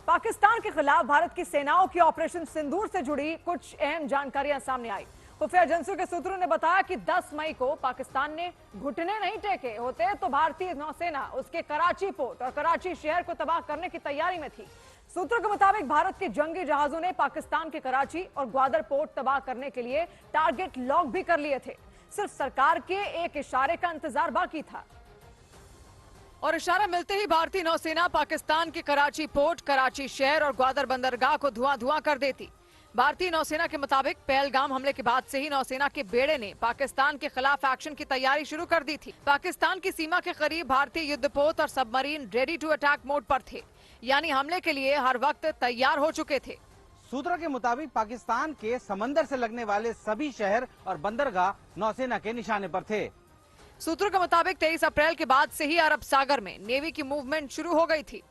पाकिस्तान के खिलाफ भारत की सेनाओं की ऑपरेशन सिंदूर से जुड़ी कुछ अहम जानकारियां सामने आई। खुफिया एजेंसियों के सूत्रों ने बताया कि 10 मई को पाकिस्तान ने घुटने नहीं टेके होते तो भारतीय नौसेना उसके कराची पोर्ट और कराची शहर को तबाह करने की तैयारी में थी। सूत्रों के मुताबिक भारत के जंगी जहाजों ने पाकिस्तान के कराची और ग्वादर पोर्ट तबाह करने के लिए टारगेट लॉक भी कर लिए थे। सिर्फ सरकार के एक इशारे का इंतजार बाकी था और इशारा मिलते ही भारतीय नौसेना पाकिस्तान के कराची पोर्ट, कराची शहर और ग्वादर बंदरगाह को धुआं कर देती। भारतीय नौसेना के मुताबिक पहलगाम हमले के बाद से ही नौसेना के बेड़े ने पाकिस्तान के खिलाफ एक्शन की तैयारी शुरू कर दी थी। पाकिस्तान की सीमा के करीब भारतीय युद्धपोत और submarine ready to attack mode पर थे, यानी हमले के लिए हर वक्त तैयार हो चुके थे। सूत्रों के मुताबिक पाकिस्तान के समंदर से लगने वाले सभी शहर और बंदरगाह नौसेना के निशाने पर थे। सूत्रों के मुताबिक 23 अप्रैल के बाद से ही अरब सागर में नेवी की मूवमेंट शुरू हो गई थी।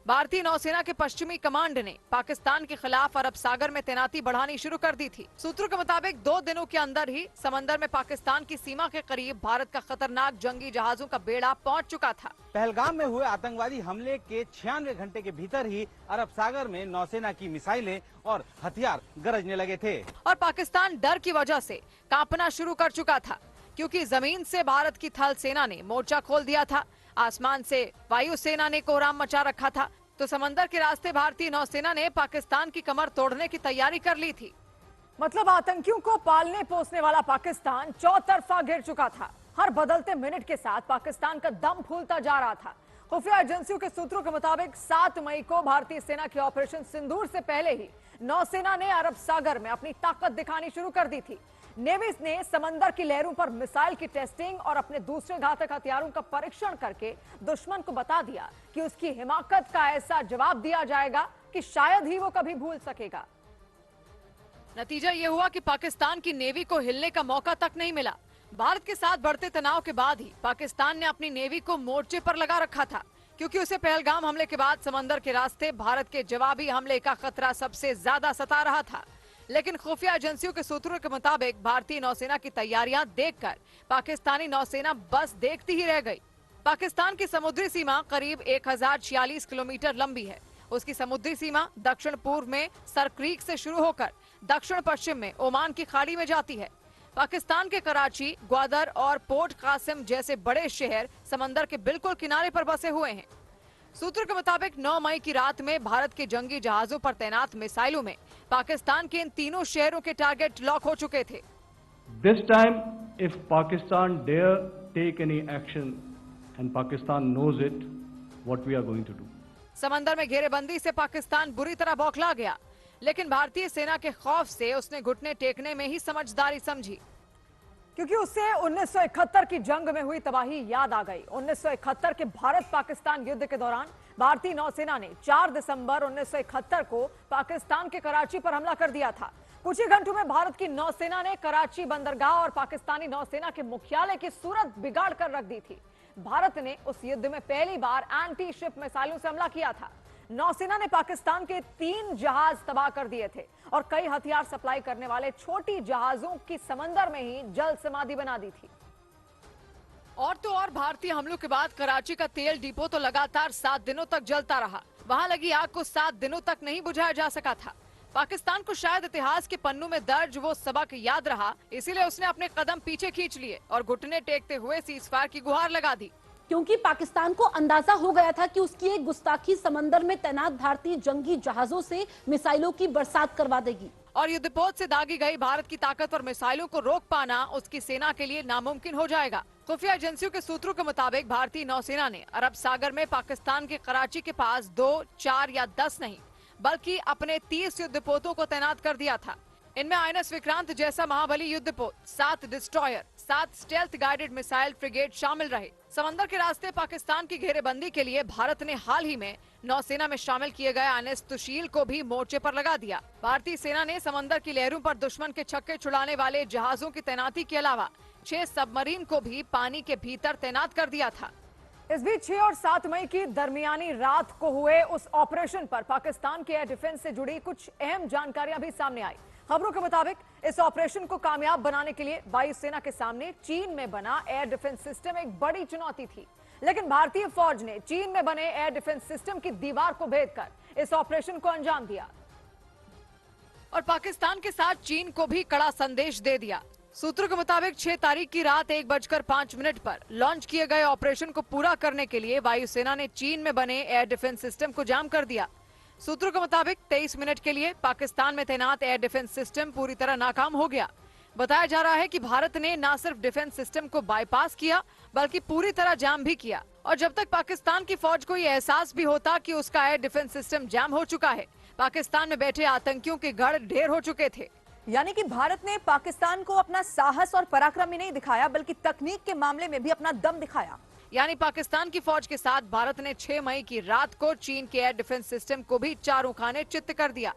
भारतीय नौसेना के पश्चिमी कमांड ने पाकिस्तान के खिलाफ अरब सागर में तैनाती बढ़ानी शुरू कर दी थी। सूत्रों के मुताबिक 2 दिनों के अंदर ही समंदर में पाकिस्तान की सीमा के करीब भारत का खतरनाक जंगी जहाजों का बेड़ा पहुंच चुका था। पहलगाम में हुए आतंकवादी हमले के 96 घंटे के भीतर ही अरब सागर में नौसेना की मिसाइलें और हथियार गरजने लगे थे और पाकिस्तान डर की वजह से कांपना शुरू कर चुका था, क्योंकि जमीन से भारत की थल सेना ने मोर्चा खोल दिया था, आसमान से वायु सेना ने कोहराम मचा रखा था, तो समंदर के रास्ते भारतीय नौसेना ने पाकिस्तान की कमर तोड़ने की तैयारी कर ली थी। मतलब आतंकियों को पालने पोसने वाला पाकिस्तान चौतरफा घिर चुका था। हर बदलते मिनट के साथ पाकिस्तान का दम फूलता जा रहा था। खुफिया एजेंसियों के सूत्रों के मुताबिक 7 मई को भारतीय सेना के ऑपरेशन सिंदूर से पहले ही नौसेना ने अरब सागर में अपनी ताकत दिखानी शुरू कर दी थी। नेवी ने समंदर की लहरों पर मिसाइल की टेस्टिंग और अपने दूसरे घातक हथियारों का परीक्षण करके दुश्मन को बता दिया कि उसकी हिमाकत का ऐसा जवाब दिया जाएगा कि शायद ही वो कभी भूल सकेगा। नतीजा ये हुआ कि पाकिस्तान की नेवी को हिलने का मौका तक नहीं मिला। भारत के साथ बढ़ते तनाव के बाद ही पाकिस्तान ने अपनी नेवी को मोर्चे पर लगा रखा था, क्योंकि उसे पहलगाम हमले के बाद समंदर के रास्ते भारत के जवाबी हमले का खतरा सबसे ज्यादा सता रहा था। लेकिन खुफिया एजेंसियों के सूत्रों के मुताबिक भारतीय नौसेना की तैयारियां देखकर पाकिस्तानी नौसेना बस देखती ही रह गई। पाकिस्तान की समुद्री सीमा करीब 1046 किलोमीटर लंबी है। उसकी समुद्री सीमा दक्षिण पूर्व में सरक्रीक से शुरू होकर दक्षिण पश्चिम में ओमान की खाड़ी में जाती है। पाकिस्तान के कराची, ग्वादर और पोर्ट कासिम जैसे बड़े शहर समंदर के बिल्कुल किनारे पर बसे हुए हैं। सूत्रों के मुताबिक 9 मई की रात में भारत के जंगी जहाजों पर तैनात मिसाइलों में पाकिस्तान के इन तीनों शहरों के टारगेट लॉक हो चुके थे। This time, if Pakistan dare take any action, and Pakistan knows it, what we are going to do. समंदर में घेरेबंदी से पाकिस्तान बुरी तरह बौखला गया, लेकिन भारतीय सेना के खौफ से उसने घुटने टेकने में ही समझदारी समझी, क्योंकि उसे 1971 की जंग में हुई तबाही याद आ गई। 1971 के भारत पाकिस्तान युद्ध के दौरान भारतीय नौसेना ने 4 दिसंबर 1971 को पाकिस्तान के कराची पर हमला कर दिया था। कुछ ही घंटों में भारत की नौसेना ने कराची बंदरगाह और पाकिस्तानी नौसेना के मुख्यालय की सूरत बिगाड़ कर रख दी थी। भारत ने उस युद्ध में पहली बार एंटी शिप मिसाइलों से हमला किया था। नौसेना ने पाकिस्तान के 3 जहाज तबाह कर दिए थे और कई हथियार सप्लाई करने वाले छोटी जहाजों की समंदर में ही जल समाधि बना दी थी। और तो और भारतीय हमलों के बाद कराची का तेल डिपो तो लगातार 7 दिनों तक जलता रहा। वहां लगी आग को 7 दिनों तक नहीं बुझाया जा सका था। पाकिस्तान को शायद इतिहास के पन्नों में दर्ज वो सबक याद रहा, इसीलिए उसने अपने कदम पीछे खींच लिए और घुटने टेकते हुए सीजफायर की गुहार लगा दी। क्योंकि पाकिस्तान को अंदाजा हो गया था कि उसकी एक गुस्ताखी समंदर में तैनात भारतीय जंगी जहाजों से मिसाइलों की बरसात करवा देगी और युद्धपोत से दागी गई भारत की ताकतवर मिसाइलों को रोक पाना उसकी सेना के लिए नामुमकिन हो जाएगा। खुफिया एजेंसियों के सूत्रों के मुताबिक भारतीय नौसेना ने अरब सागर में पाकिस्तान के कराची के पास 2, 4 या 10 नहीं बल्कि अपने 30 युद्धपोतों को तैनात कर दिया था। इनमें INS विक्रांत जैसा महाबली युद्धपोत, 7 destroyer, 7 stealth guided missile frigate शामिल रहे। समंदर के रास्ते पाकिस्तान की घेरेबंदी के लिए भारत ने हाल ही में नौसेना में शामिल किए गए INS तुशील को भी मोर्चे पर लगा दिया। भारतीय सेना ने समंदर की लहरों पर दुश्मन के छक्के छुड़ाने वाले जहाजों की तैनाती के अलावा 6 सबमरीन को भी पानी के भीतर तैनात कर दिया था। इस बीच 6 और 7 मई की दरमियानी रात को हुए उस ऑपरेशन पर पाकिस्तान के एयर डिफेंस से जुड़ी कुछ अहम जानकारियां भी सामने आई। खबरों के मुताबिक इस ऑपरेशन को कामयाब बनाने के लिए वायुसेना के सामने चीन में बना एयर डिफेंस सिस्टम एक बड़ी चुनौती थी। लेकिन भारतीय फौज ने चीन में बने एयर डिफेंस सिस्टम की दीवार को भेदकर इस ऑपरेशन को अंजाम दिया और पाकिस्तान के साथ चीन को भी कड़ा संदेश दे दिया। सूत्रों के मुताबिक 6 तारीख की रात 1:05 पर लॉन्च किए गए ऑपरेशन को पूरा करने के लिए वायुसेना ने चीन में बने एयर डिफेंस सिस्टम को जाम कर दिया। सूत्रों के मुताबिक 23 मिनट के लिए पाकिस्तान में तैनात एयर डिफेंस सिस्टम पूरी तरह नाकाम हो गया। बताया जा रहा है कि भारत ने न सिर्फ डिफेंस सिस्टम को बाईपास किया बल्कि पूरी तरह जाम भी किया। और जब तक पाकिस्तान की फौज को ये एहसास भी होता कि उसका एयर डिफेंस सिस्टम जाम हो चुका है, पाकिस्तान में बैठे आतंकियों के गढ़ ढेर हो चुके थे। यानी कि भारत ने पाकिस्तान को अपना साहस और पराक्रम ही नहीं दिखाया बल्कि तकनीक के मामले में भी अपना दम दिखाया। यानी पाकिस्तान की फौज के साथ भारत ने 6 मई की रात को चीन के एयर डिफेंस सिस्टम को भी चारों खाने चित्त कर दिया।